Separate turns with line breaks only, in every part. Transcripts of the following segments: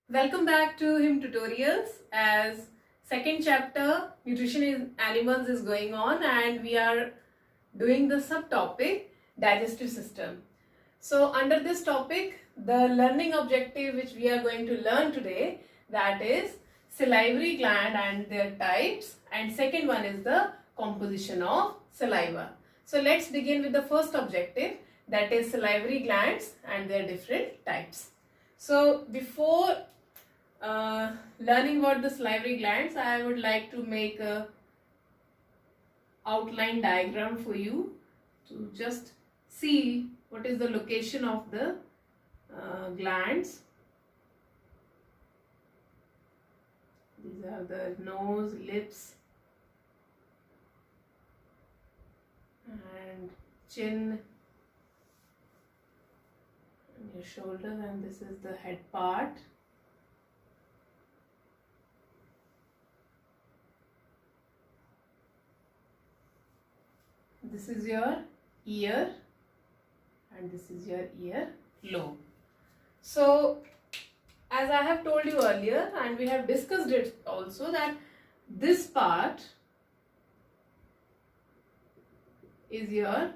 Welcome back to Him Tutorials. As second chapter Nutrition in Animals is going on, and we are doing the subtopic digestive system. So under this topic, the learning objective which we are going to learn today, that is salivary gland and their types, and second one is the composition of saliva. So let's begin with the first objective, that is salivary glands and their different types. So before learning about the salivary glands, I would like to make a outline diagram for you to just see what is the location of the glands. These are the nose, lips and chin and your shoulder, and this is the head part. This is your ear and this is your ear lobe. So as I have told you earlier, and we have discussed it also, that this part is your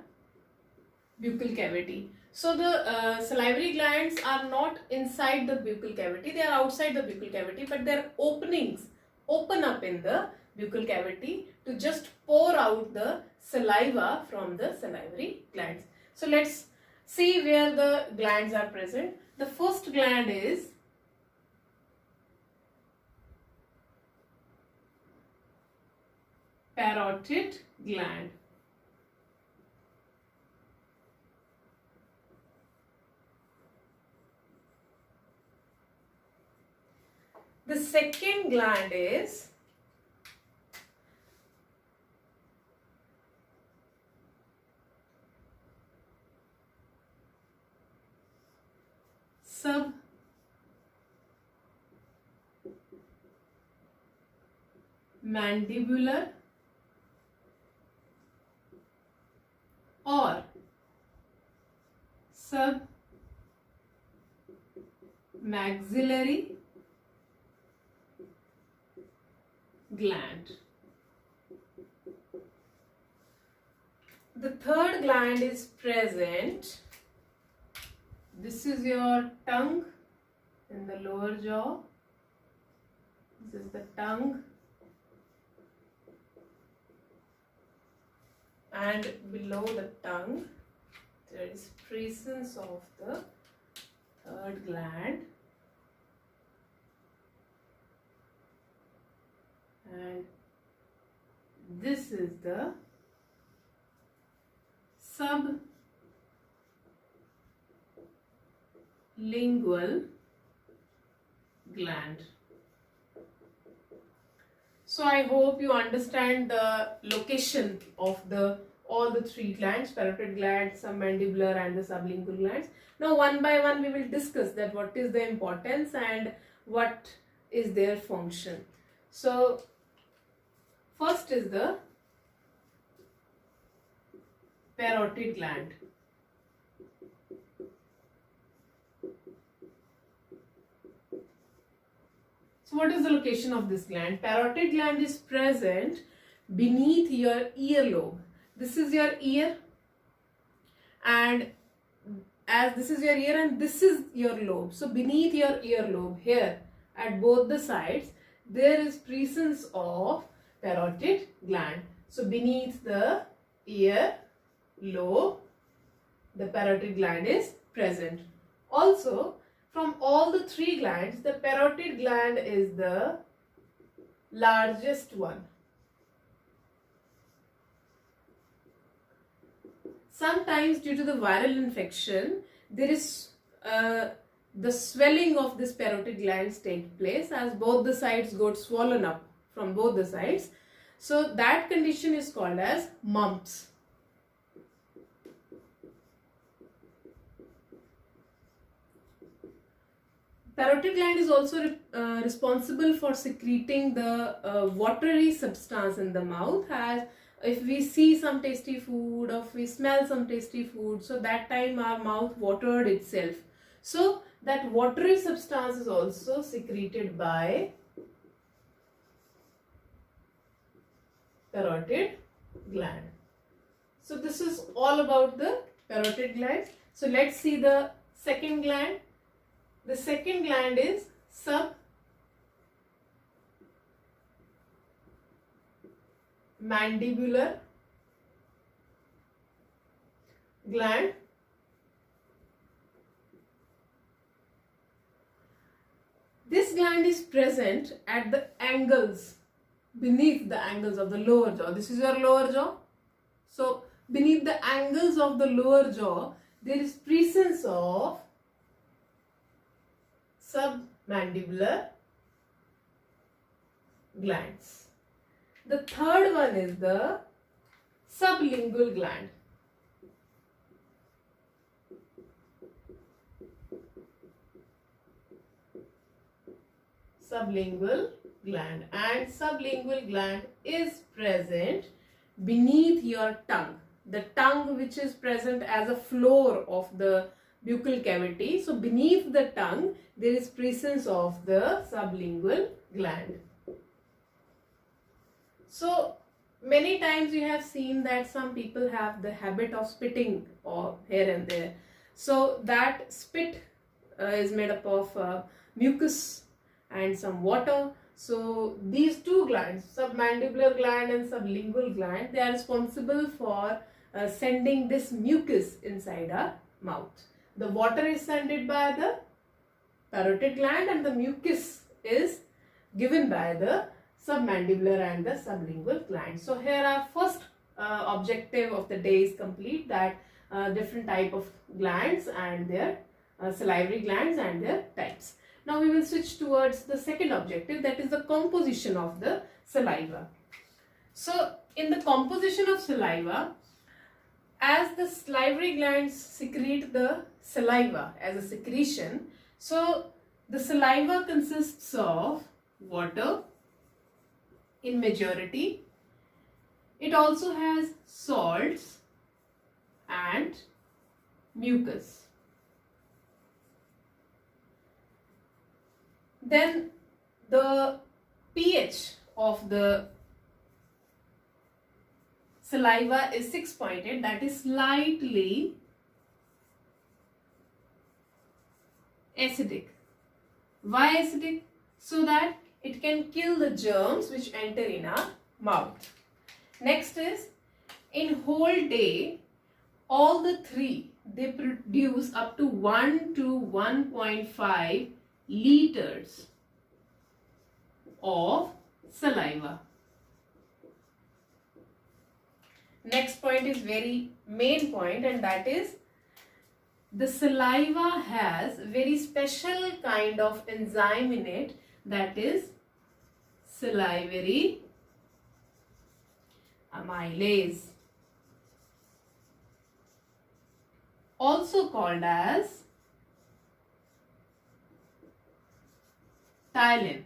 buccal cavity. So the salivary glands are not inside the buccal cavity, they are outside the buccal cavity, but their openings open up in the buccal cavity to just pour out the saliva from the salivary glands. So let's see where the glands are present. The first gland is parotid gland. The second gland is submandibular or submaxillary gland. The third gland is present. This is your tongue in the lower jaw. This is the tongue. And below the tongue, there is presence of the third gland. And this is the sublingual gland. So I hope you understand the location of all the three glands, parotid gland, submandibular and the sublingual glands. Now one by one we will discuss that what is the importance and what is their function. So first is the parotid gland. So what is the location of this gland? Parotid gland is present beneath your earlobe. This is your ear, and as this is your ear and this is your lobe. So beneath your earlobe here at both the sides, there is presence of parotid gland. So beneath the ear lobe, the parotid gland is present. Also, from all the three glands, the parotid gland is the largest one. Sometimes due to the viral infection, there is the swelling of this parotid glands take place as both the sides got swollen up from both the sides. So that condition is called as mumps. Parotid gland is also responsible for secreting the watery substance in the mouth, as if we see some tasty food or if we smell some tasty food, so that time our mouth watered itself. So that watery substance is also secreted by parotid gland. So this is all about the parotid gland. So let's see the second gland. The second gland is submandibular gland. This gland is present at the angles, beneath the angles of the lower jaw. This is your lower jaw. So beneath the angles of the lower jaw, there is presence of submandibular glands. The third one is the sublingual gland. Sublingual gland, and sublingual gland is present beneath your tongue. The tongue which is present as a floor of the buccal cavity. So beneath the tongue there is presence of the sublingual gland. So many times you have seen that some people have the habit of spitting or here and there. So that spit is made up of mucus and some water. So these two glands, submandibular gland and sublingual gland, they are responsible for sending this mucus inside our mouth. The water is sent by the parotid gland and the mucus is given by the submandibular and the sublingual gland. So here our first objective of the day is complete, that different type of glands and their salivary glands and their types. Now we will switch towards the second objective, that is the composition of the saliva. So in the composition of saliva, as the salivary glands secrete the saliva as a secretion, so the saliva consists of water in majority. It also has salts and mucus. Then the pH of the saliva is 6.8, that is slightly acidic. Why acidic? So that it can kill the germs which enter in our mouth. Next is, in whole day, all the three, they produce up to 1 to 1.5 liters of saliva. Next point is very main point, and that is the saliva has very special kind of enzyme in it, that is salivary amylase, also called as ptyalin.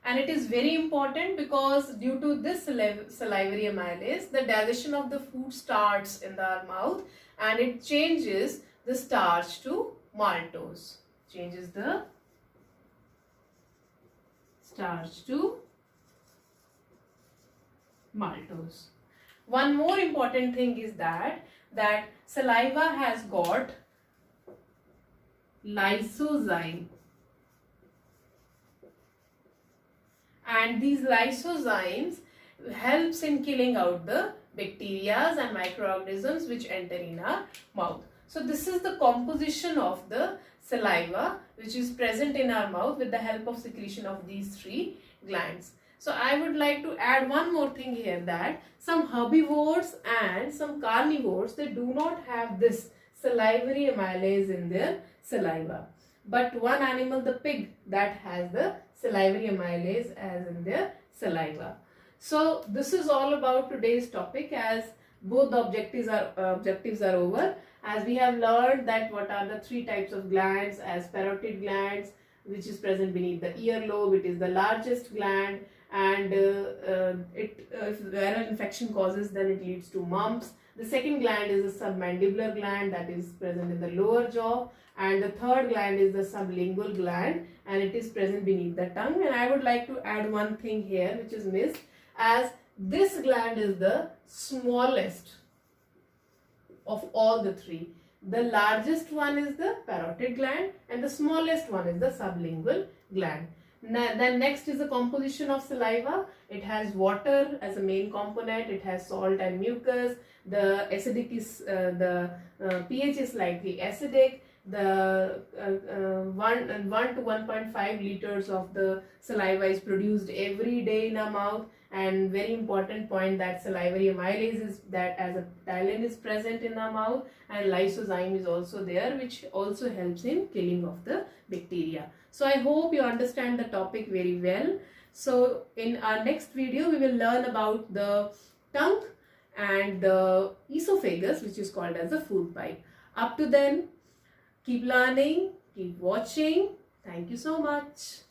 And it is very important because due to this salivary amylase, the digestion of the food starts in our mouth and it changes the starch to maltose. Changes the starch to maltose. One more important thing is that saliva has got lysozyme. And these lysozymes helps in killing out the bacteria and microorganisms which enter in our mouth. So this is the composition of the saliva which is present in our mouth with the help of secretion of these three glands. So I would like to add one more thing here, that some herbivores and some carnivores, they do not have this salivary amylase in their saliva. But one animal, the pig, that has the salivary amylase as in their saliva. So this is all about today's topic, as both the objectives are over. As we have learned that what are the three types of glands, as parotid glands, which is present beneath the earlobe, it is the largest gland, and if viral infection causes, then it leads to mumps. The second gland is the submandibular gland that is present in the lower jaw, and the third gland is the sublingual gland, and it is present beneath the tongue. And I would like to add one thing here which is missed, as this gland is the smallest of all the three. The largest one is the parotid gland and the smallest one is the sublingual gland. Then next is the composition of saliva. It has water as a main component, it has salt and mucus, the acidic is, pH is slightly acidic. The 1 to 1.5 liters of the saliva is produced every day in our mouth. And very important point, that salivary amylase is that as a ptyalin is present in our mouth, and lysozyme is also there, which also helps in killing of the bacteria. So I hope you understand the topic very well. So in our next video we will learn about the tongue and the esophagus, which is called as the food pipe. Up to then, keep learning, keep watching. Thank you so much.